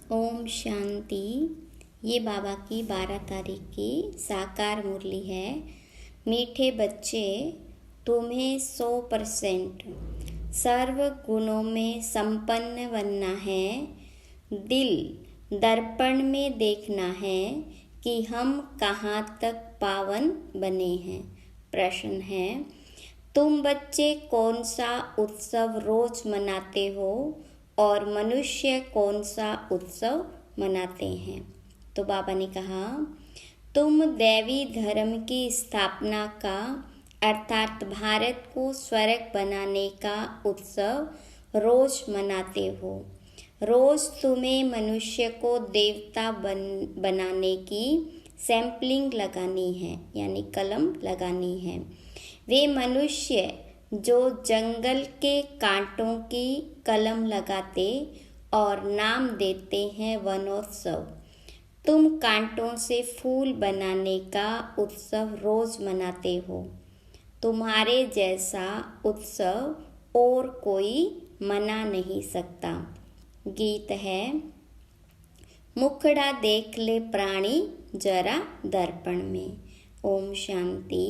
ओम शांति। ये बाबा की 12 तारीख की साकार मुरली है। मीठे बच्चे, तुम्हें 100% सर्व गुणों में संपन्न बनना है। दिल दर्पण में देखना है कि हम कहाँ तक पावन बने हैं। प्रश्न है, तुम बच्चे कौन सा उत्सव रोज मनाते हो और मनुष्य कौन सा उत्सव मनाते हैं? तो बाबा ने कहा, तुम दैवी धर्म की स्थापना का अर्थात भारत को स्वर्ग बनाने का उत्सव रोज मनाते हो। रोज तुम्हें मनुष्य को देवता बनाने की सैंपलिंग लगानी है, यानी कलम लगानी है। वे मनुष्य जो जंगल के कांटों की कलम लगाते और नाम देते हैं वनोत्सव, तुम कांटों से फूल बनाने का उत्सव रोज मनाते हो। तुम्हारे जैसा उत्सव और कोई मना नहीं सकता। गीत है, मुखड़ा देख ले प्राणी जरा दर्पण में। ओम शांति।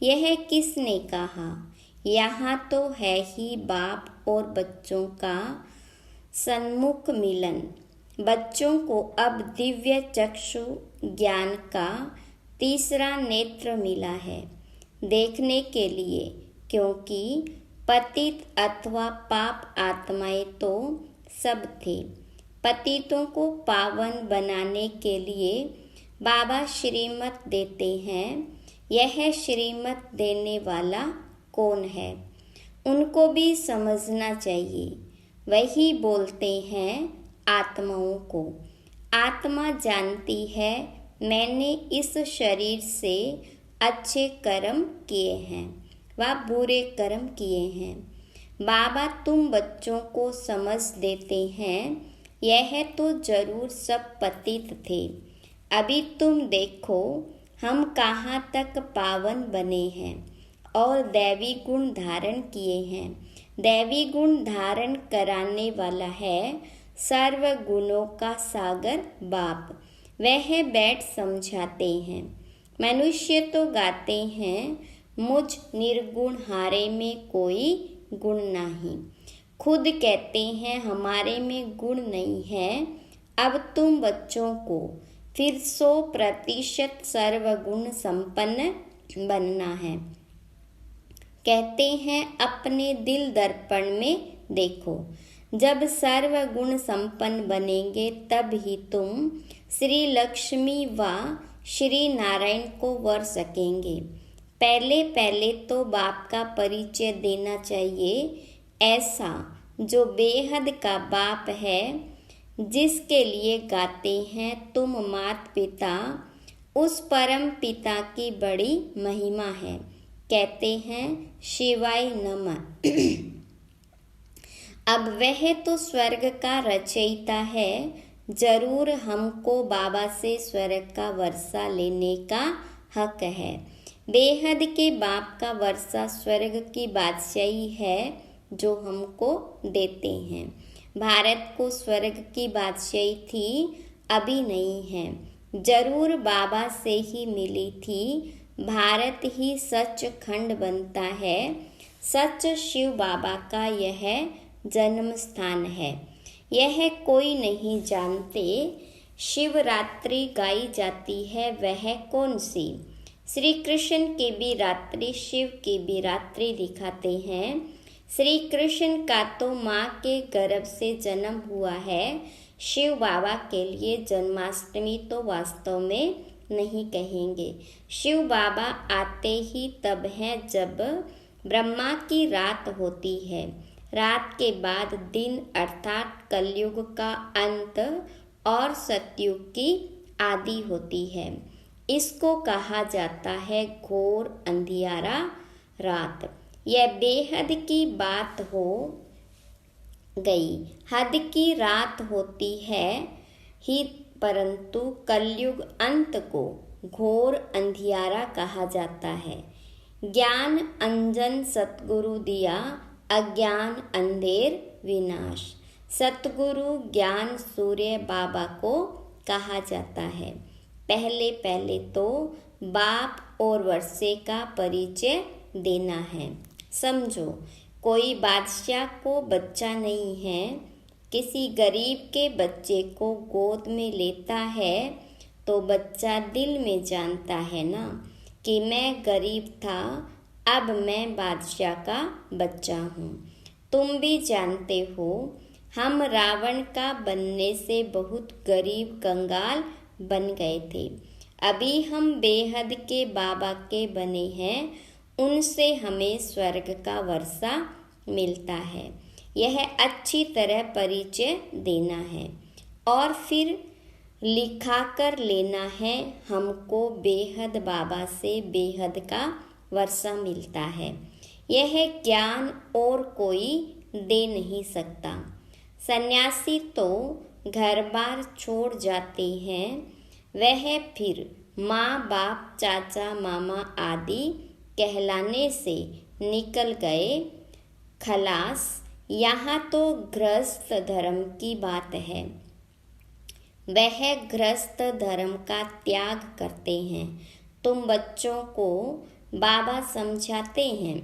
यह किसने कहा? यहाँ तो है ही बाप और बच्चों का सन्मुख मिलन। बच्चों को अब दिव्य चक्षु ज्ञान का तीसरा नेत्र मिला है देखने के लिए, क्योंकि पतित अथवा पाप आत्माएं तो सब थे। पतितों को पावन बनाने के लिए बाबा श्रीमत देते हैं। यह श्रीमत देने वाला कौन है, उनको भी समझना चाहिए। वही बोलते हैं आत्माओं को। आत्मा जानती है मैंने इस शरीर से अच्छे कर्म किए हैं व बुरे कर्म किए हैं। बाबा तुम बच्चों को समझ देते हैं, यह तो जरूर सब पतित थे। अभी तुम देखो हम कहाँ तक पावन बने हैं और दैवी गुण धारण किए हैं। दैवी गुण धारण कराने वाला है सर्व गुणों का सागर बाप। वह बैठ समझाते हैं। मनुष्य तो गाते हैं मुझ निर्गुण हारे में कोई गुण नहीं। खुद कहते हैं हमारे में गुण नहीं है। अब तुम बच्चों को फिर 100% सर्वगुण संपन्न बनना है। कहते हैं अपने दिल दर्पण में देखो। जब सर्वगुण संपन्न बनेंगे तब ही तुम श्री लक्ष्मी व श्री नारायण को वर सकेंगे। पहले पहले तो बाप का परिचय देना चाहिए, ऐसा जो बेहद का बाप है, जिसके लिए गाते हैं तुम मात पिता। उस परम पिता की बड़ी महिमा है। कहते हैं शिवाय नमः। अब वह तो स्वर्ग का रचयिता है। जरूर हमको बाबा से स्वर्ग का वर्षा लेने का हक है। बेहद के बाप का वर्षा स्वर्ग की बादशाही है जो हमको देते हैं। भारत को स्वर्ग की बादशाही थी, अभी नहीं है। जरूर बाबा से ही मिली थी। भारत ही सच खंड बनता है। सच शिव बाबा का यह जन्म स्थान है। यह कोई नहीं जानते। शिवरात्रि गाई जाती है, वह कौन सी? श्री कृष्ण की भी रात्रि शिव की भी रात्रि दिखाते हैं। श्री कृष्ण का तो माँ के गर्भ से जन्म हुआ है। शिव बाबा के लिए जन्माष्टमी तो वास्तव में नहीं कहेंगे। शिव बाबा आते ही तब है जब ब्रह्मा की रात होती है। रात के बाद दिन अर्थात कलयुग का अंत और सतयुग की आदि होती है। इसको कहा जाता है घोर अंधियारा रात। यह बेहद की बात हो गई। हद की रात होती है ही, परंतु कलयुग अंत को घोर अंधियारा कहा जाता है। ज्ञान अंजन सतगुरु दिया, अज्ञान अंधेर विनाश। सतगुरु ज्ञान सूर्य बाबा को कहा जाता है। पहले पहले तो बाप और वर्षे का परिचय देना है। समझो, कोई बादशाह को बच्चा नहीं है, किसी गरीब के बच्चे को गोद में लेता है तो बच्चा दिल में जानता है ना कि मैं गरीब था, अब मैं बादशाह का बच्चा हूँ। तुम भी जानते हो, हम रावण का बनने से बहुत गरीब कंगाल बन गए थे। अभी हम बेहद के बाबा के बने हैं, उनसे हमें स्वर्ग का वर्षा मिलता है। यह अच्छी तरह परिचय देना है और फिर लिखा कर लेना है। हमको बेहद बाबा से बेहद का वर्षा मिलता है। यह ज्ञान और कोई दे नहीं सकता। सन्यासी तो घर बार छोड़ जाते हैं, वह फिर माँ बाप चाचा मामा आदि कहलाने से निकल गए खलास। यहाँ तो गृहस्थ धर्म की बात है। वह गृहस्थ धर्म का त्याग करते हैं। तुम बच्चों को बाबा समझाते हैं।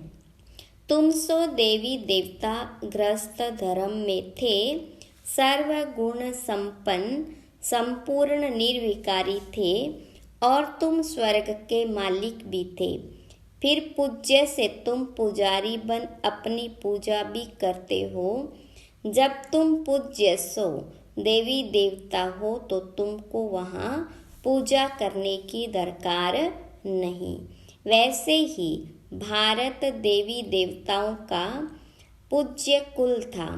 तुम सो देवी देवता गृहस्थ धर्म में थे, सर्वगुण संपन्न संपूर्ण निर्विकारी थे और तुम स्वर्ग के मालिक भी थे। फिर पूज्य से तुम पुजारी बन अपनी पूजा भी करते हो। जब तुम पूज्य सो देवी देवता हो तो तुमको वहाँ पूजा करने की दरकार नहीं। वैसे ही भारत देवी देवताओं का पूज्य कुल था,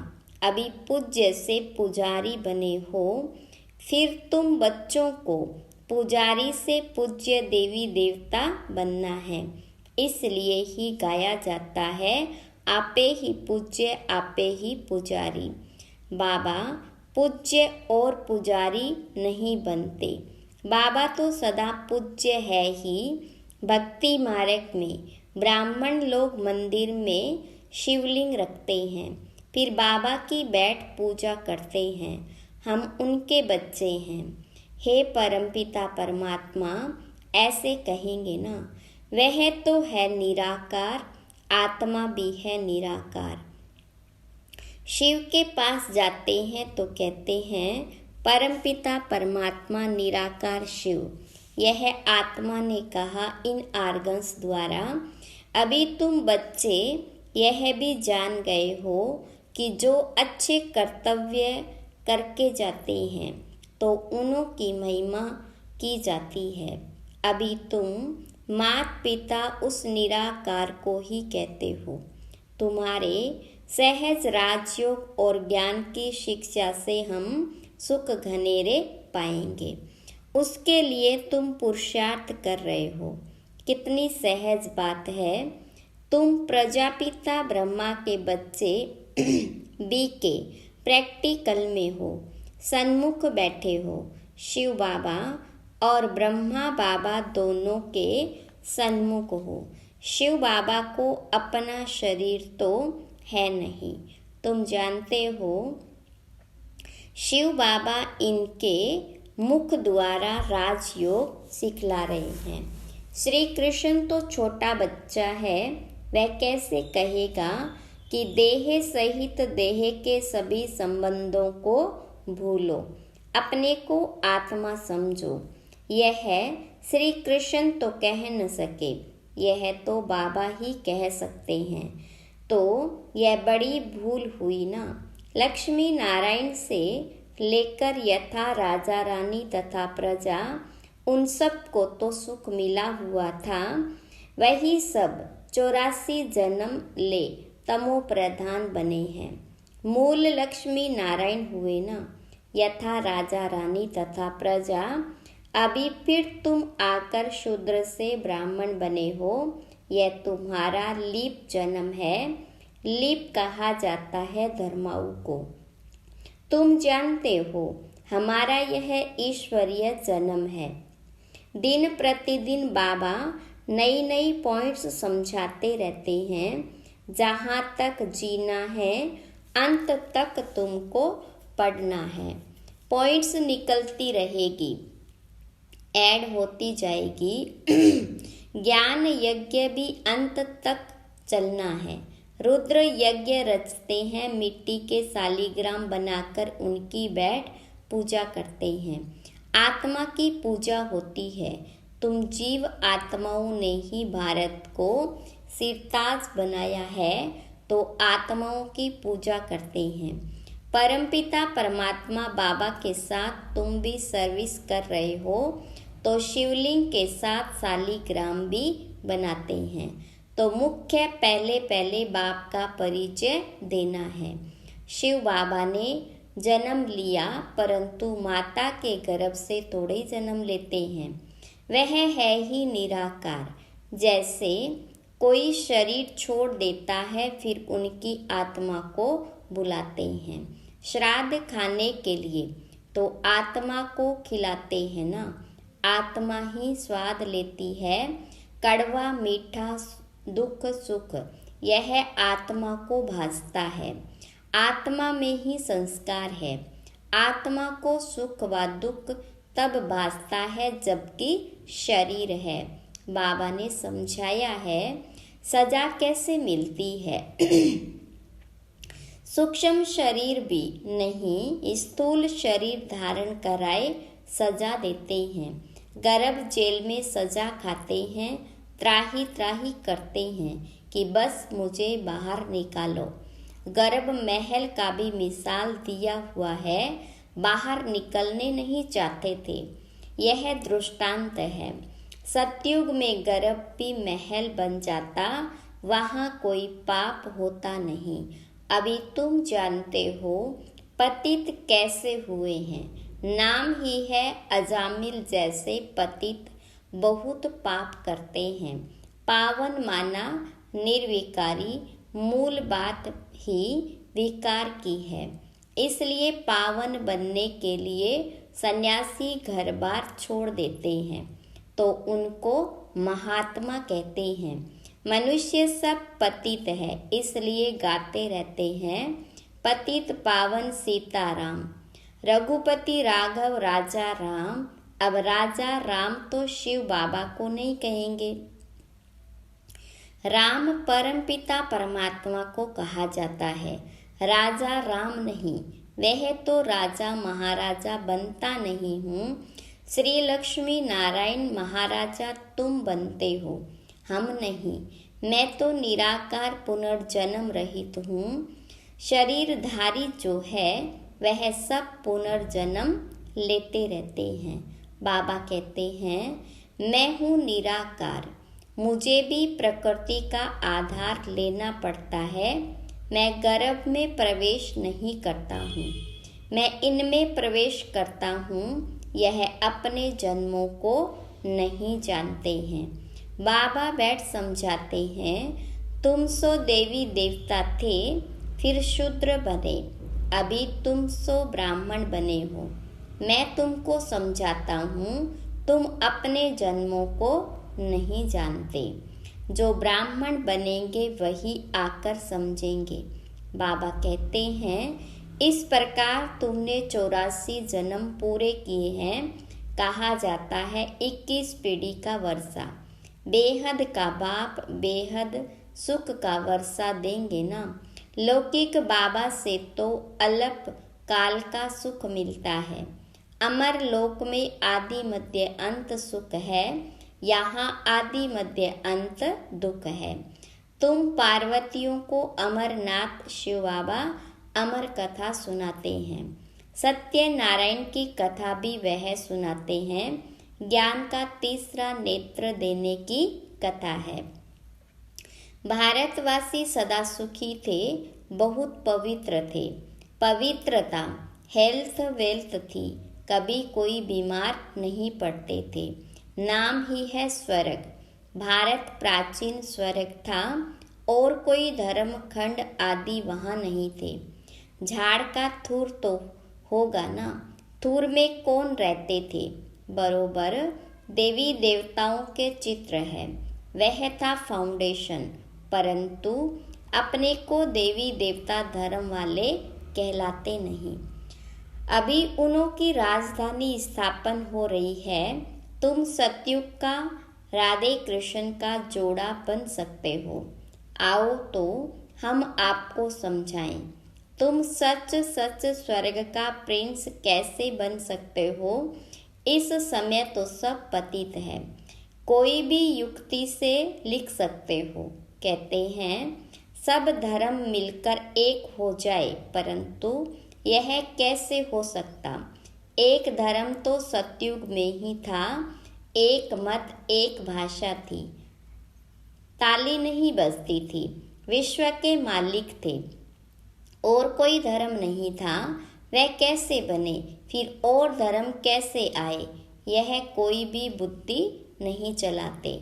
अभी पूज्य से पुजारी बने हो। फिर तुम बच्चों को पुजारी से पूज्य देवी देवता बनना है। इसलिए ही गाया जाता है, आपे ही पूज्य आपे ही पुजारी। बाबा पूज्य और पुजारी नहीं बनते। बाबा तो सदा पूज्य है ही। भक्ति मार्ग में ब्राह्मण लोग मंदिर में शिवलिंग रखते हैं, फिर बाबा की बैठ पूजा करते हैं। हम उनके बच्चे हैं। हे परमपिता परमात्मा, ऐसे कहेंगे ना। वह तो है निराकार, आत्मा भी है निराकार। शिव के पास जाते हैं तो कहते हैं परमपिता परमात्मा निराकार शिव। यह आत्मा ने कहा इन आर्गन्स द्वारा। अभी तुम बच्चे यह भी जान गए हो कि जो अच्छे कर्तव्य करके जाते हैं तो उन्हों की महिमा की जाती है। अभी तुम माता पिता उस निराकार को ही कहते हो। तुम्हारे सहज राजयोग और ज्ञान की शिक्षा से हम सुख घनेरे पाएंगे। उसके लिए तुम पुरुषार्थ कर रहे हो। कितनी सहज बात है। तुम प्रजापिता ब्रह्मा के बच्चे बी के प्रैक्टिकल में हो, सन्मुख बैठे हो। शिव बाबा और ब्रह्मा बाबा दोनों के सन्मुख हो। शिव बाबा को अपना शरीर तो है नहीं। तुम जानते हो शिव बाबा इनके मुख द्वारा राजयोग सिखला रहे हैं। श्री कृष्ण तो छोटा बच्चा है, वह कैसे कहेगा कि देह सहित देह के सभी संबंधों को भूलो, अपने को आत्मा समझो। यह श्री कृष्ण तो कह न सके, यह तो बाबा ही कह सकते हैं। तो यह बड़ी भूल हुई ना। लक्ष्मी नारायण से लेकर यथा राजा रानी तथा प्रजा, उन सब को तो सुख मिला हुआ था। वही सब 84 जन्म ले तमो प्रधान बने हैं। मूल लक्ष्मी नारायण हुए ना, यथा राजा रानी तथा प्रजा। अभी फिर तुम आकर शूद्र से ब्राह्मण बने हो। यह तुम्हारा लीप जन्म है। लीप कहा जाता है धर्माऊ को। तुम जानते हो हमारा यह ईश्वरीय जन्म है। दिन प्रतिदिन बाबा नई नई पॉइंट्स समझाते रहते हैं। जहाँ तक जीना है अंत तक तुमको पढ़ना है। पॉइंट्स निकलती रहेगी, ऐड होती जाएगी। ज्ञान यज्ञ भी अंत तक चलना है। रुद्र यज्ञ रचते हैं, मिट्टी के शालिग्राम बनाकर उनकी बैठ पूजा करते हैं। आत्मा की पूजा होती है। तुम जीव आत्माओं ने ही भारत को सिरताज बनाया है, तो आत्माओं की पूजा करते हैं। परमपिता परमात्मा बाबा के साथ तुम भी सर्विस कर रहे हो, तो शिवलिंग के साथ शालिग्राम भी बनाते हैं। तो मुख्य पहले बाप का परिचय देना है। शिव बाबा ने जन्म लिया, परंतु माता के गर्भ से थोड़े जन्म लेते हैं। वह है ही निराकार। जैसे कोई शरीर छोड़ देता है, फिर उनकी आत्मा को बुलाते हैं श्राद्ध खाने के लिए, तो आत्मा को खिलाते हैं ना। आत्मा ही स्वाद लेती है, कड़वा मीठा दुख सुख यह आत्मा को भासता है। आत्मा में ही संस्कार है। आत्मा को सुख व दुख तब भासता है जबकि शरीर है। बाबा ने समझाया है सजा कैसे मिलती है। सूक्ष्म शरीर भी नहीं, स्थूल शरीर धारण कराए सजा देते हैं। गर्भ जेल में सजा खाते हैं, त्राही त्राही करते हैं कि बस मुझे बाहर निकालो। गर्भ महल का भी मिसाल दिया हुआ है, बाहर निकलने नहीं चाहते थे। यह दृष्टांत है। सतयुग में गर्भ भी महल बन जाता, वहाँ कोई पाप होता नहीं। अभी तुम जानते हो पतित कैसे हुए हैं। नाम ही है अजामिल जैसे पतित बहुत पाप करते हैं। पावन माना निर्विकारी, मूल बात ही विकार की है। इसलिए पावन बनने के लिए सन्यासी घर बार छोड़ देते हैं, तो उनको महात्मा कहते हैं। मनुष्य सब पतित है, इसलिए गाते रहते हैं पतित पावन सीताराम। रघुपति राघव राजा राम। अब राजा राम तो शिव बाबा को नहीं कहेंगे। राम परमपिता परमात्मा को कहा जाता है, राजा राम नहीं। वह तो राजा महाराजा बनता नहीं हूँ। श्री लक्ष्मी नारायण महाराजा तुम बनते हो, हम नहीं। मैं तो निराकार पुनर्जन्म रहित हूँ। शरीरधारी जो है वह सब पुनर्जन्म लेते रहते हैं। बाबा कहते हैं मैं हूँ निराकार, मुझे भी प्रकृति का आधार लेना पड़ता है। मैं गर्भ में प्रवेश नहीं करता हूँ, मैं इनमें प्रवेश करता हूँ। यह अपने जन्मों को नहीं जानते हैं। बाबा बैठ समझाते हैं तुम सो देवी देवता थे, फिर शूद्र बने, अभी तुम सो ब्राह्मण बने हो। मैं तुमको समझाता हूँ, तुम अपने जन्मों को नहीं जानते। जो ब्राह्मण बनेंगे वही आकर समझेंगे। बाबा कहते हैं इस प्रकार तुमने 84 जन्म पूरे किए हैं। कहा जाता है 21 पीढ़ी का वर्षा। बेहद का बाप बेहद सुख का वर्षा देंगे ना। लौकिक बाबा से तो अल्प काल का सुख मिलता है। अमर लोक में आदि मध्य अंत सुख है, यहाँ आदि मध्य अंत दुख है। तुम पार्वतियों को अमरनाथ शिव बाबा अमर कथा सुनाते हैं। सत्यनारायण की कथा भी वह सुनाते हैं। ज्ञान का तीसरा नेत्र देने की कथा है। भारतवासी सदा सुखी थे, बहुत पवित्र थे। पवित्रता हेल्थ वेल्थ थी, कभी कोई बीमार नहीं पड़ते थे। नाम ही है स्वर्ग। भारत प्राचीन स्वर्ग था और कोई धर्म खंड आदि वहाँ नहीं थे। झाड़ का थूर तो होगा ना, थूर में कौन रहते थे? बरोबर देवी देवताओं के चित्र है, वह था फाउंडेशन। परंतु अपने को देवी देवता धर्म वाले कहलाते नहीं। अभी उन्हों की राजधानी स्थापन हो रही है। तुम सतयुग का राधे कृष्ण का जोड़ा बन सकते हो। आओ तो हम आपको समझाएं। तुम सच सच स्वर्ग का प्रिंस कैसे बन सकते हो? इस समय तो सब पतित है। कोई भी युक्ति से लिख सकते हो। कहते हैं सब धर्म मिलकर एक हो जाए, परंतु यह कैसे हो सकता? एक धर्म तो सतयुग में ही था। एक मत, एक भाषा थी, ताली नहीं बजती थी, विश्व के मालिक थे। और कोई धर्म नहीं था, वह कैसे बने? फिर और धर्म कैसे आए? यह कोई भी बुद्धि नहीं चलाते।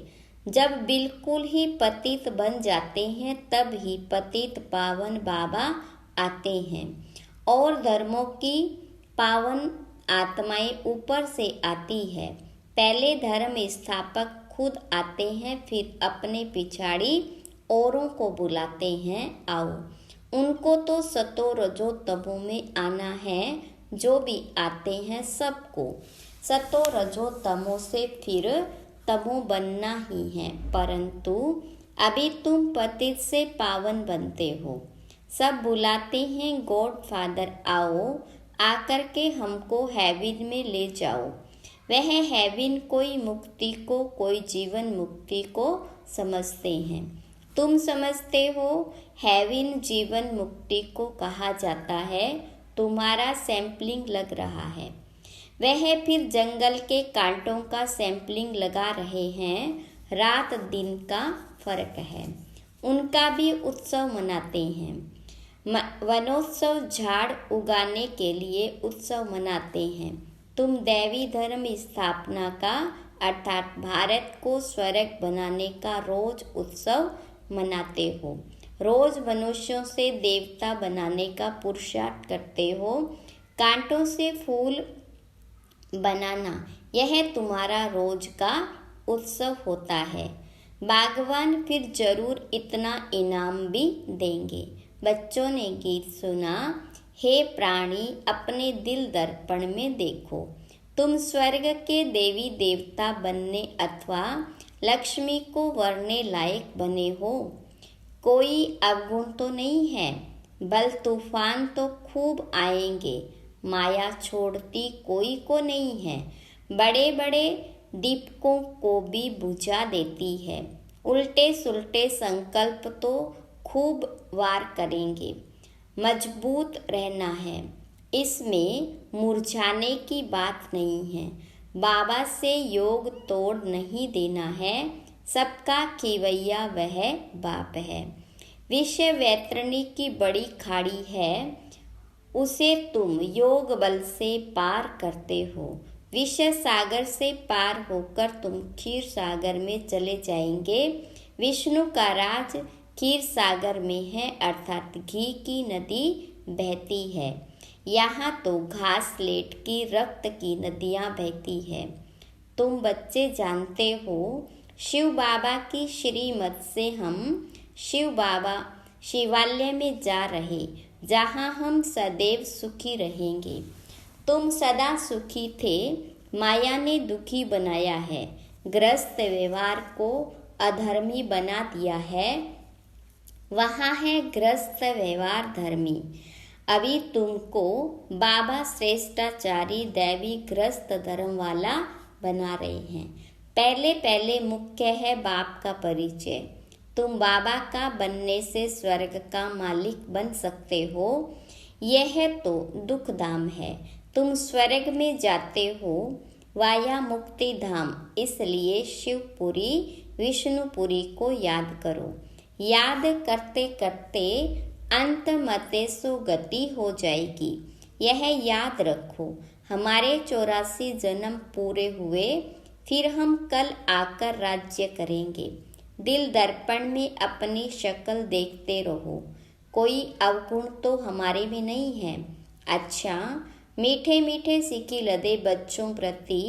जब बिल्कुल ही पतित बन जाते हैं, तब ही पतित पावन बाबा आते हैं। और धर्मों की पावन आत्माएं ऊपर से आती है। पहले धर्म स्थापक खुद आते हैं, फिर अपने पिछाड़ी औरों को बुलाते हैं, आओ। उनको तो सतो रजो तमो में आना है। जो भी आते हैं सबको सतो रजो तमो से फिर तमो बनना ही है। परंतु अभी तुम पतित से पावन बनते हो। सब बुलाते हैं, गॉड फादर आओ, आकर के हमको हेवन में ले जाओ। वह हेवन कोई मुक्ति को, कोई जीवन मुक्ति को समझते हैं। तुम समझते हो हेवन जीवन मुक्ति को कहा जाता है। तुम्हारा सैंपलिंग लग रहा है। वह फिर जंगल के कांटों का सैंपलिंग लगा रहे हैं। रात दिन का फर्क है। उनका भी उत्सव मनाते हैं। वनोत्सव झाड़ उगाने के लिए उत्सव मनाते हैं। तुम दैवी धर्म स्थापना का अर्थात भारत को स्वर्ग बनाने का रोज उत्सव मनाते हो। रोज मनुष्यों से देवता बनाने का पुरुषार्थ करते हो। कांटों से फूल बनाना यह तुम्हारा रोज का उत्सव होता है। भगवान फिर जरूर इतना इनाम भी देंगे। बच्चों ने गीत सुना। हे प्राणी, अपने दिल दर्पण में देखो। तुम स्वर्ग के देवी देवता बनने अथवा लक्ष्मी को वरने लायक बने हो। कोई अवगुण तो नहीं है। बल तूफान तो खूब आएंगे। माया छोड़ती कोई को नहीं है। बड़े बड़े दीपकों को भी बुझा देती है। उल्टे सुल्टे संकल्प तो खूब वार करेंगे। मजबूत रहना है, इसमें मुरझाने की बात नहीं है। बाबा से योग तोड़ नहीं देना है। सबका खिवैया वह बाप है। विषय वैतरणी की बड़ी खाड़ी है, उसे तुम योग बल से पार करते हो। विषय सागर से पार होकर तुम क्षीर सागर में चले जाएंगे। विष्णु का राज क्षीर सागर में है, अर्थात घी की नदी बहती है। यहाँ तो घास लेट की रक्त की नदियाँ बहती है। तुम बच्चे जानते हो, शिव बाबा की श्रीमत से हम शिव बाबा शिवालय में जा रहे, जहाँ हम सदैव सुखी रहेंगे। तुम सदा सुखी थे, माया ने दुखी बनाया है। गृहस्थ व्यवहार को अधर्मी बना दिया है। वहाँ है गृहस्थ व्यवहार धर्मी। अभी तुमको बाबा श्रेष्ठाचारी दैवी गृहस्थ धर्म वाला बना रहे हैं। पहले पहले मुख्य है बाप का परिचय। तुम बाबा का बनने से स्वर्ग का मालिक बन सकते हो। यह तो दुख धाम है। तुम स्वर्ग में जाते हो वाया मुक्ति धाम, इसलिए शिवपुरी विष्णुपुरी को याद करो। याद करते करते अंत मते सो गति हो जाएगी। यह याद रखो, हमारे 84 जन्म पूरे हुए, फिर हम कल आकर राज्य करेंगे। दिल दर्पण में अपनी शक्ल देखते रहो। कोई अवगुण तो हमारे में नहीं है। अच्छा, मीठे मीठे सिक्की लदे बच्चों प्रति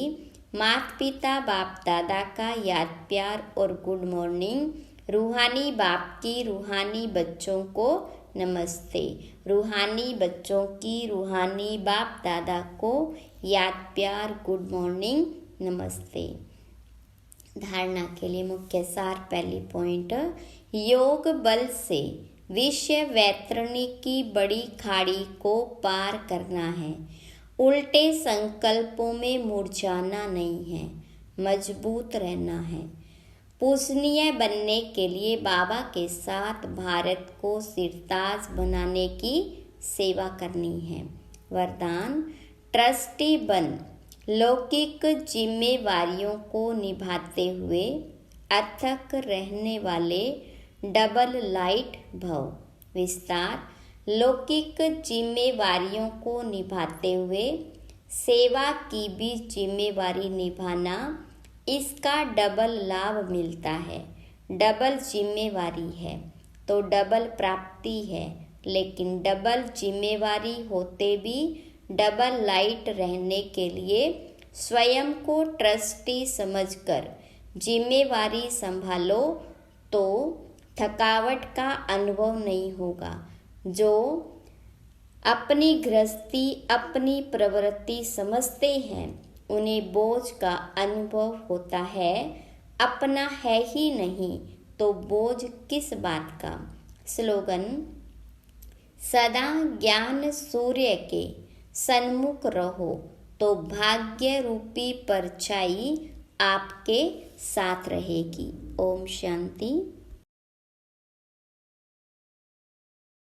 माता पिता बाप दादा का याद प्यार और गुड मॉर्निंग। रूहानी बाप की रूहानी बच्चों को नमस्ते। रूहानी बच्चों की रूहानी बाप दादा को याद प्यार गुड मॉर्निंग नमस्ते। धारणा के लिए मुख्य सार। पहली पॉइंट, योग बल से विश्व वैतरणी की बड़ी खाड़ी को पार करना है। उल्टे संकल्पों में मुरझाना नहीं है, मजबूत रहना है। पूजनीय बनने के लिए बाबा के साथ भारत को सिरताज बनाने की सेवा करनी है। वरदान, ट्रस्टी बन लौकिक जिम्मेवारियों को निभाते हुए अथक रहने वाले डबल लाइट भव। विस्तार, लौकिक जिम्मेवारियों को निभाते हुए सेवा की भी जिम्मेवारी निभाना, इसका डबल लाभ मिलता है। डबल जिम्मेवारी है तो डबल प्राप्ति है, लेकिन डबल जिम्मेवारी होते भी डबल लाइट रहने के लिए स्वयं को ट्रस्टी समझकर जिम्मेवारी संभालो तो थकावट का अनुभव नहीं होगा। जो अपनी गृहस्थी अपनी प्रवृत्ति समझते हैं उन्हें बोझ का अनुभव होता है। अपना है ही नहीं तो बोझ किस बात का। स्लोगन, सदा ज्ञान सूर्य के सन्मुख रहो तो भाग्य रूपी परछाई आपके साथ रहेगी। ओम शांति।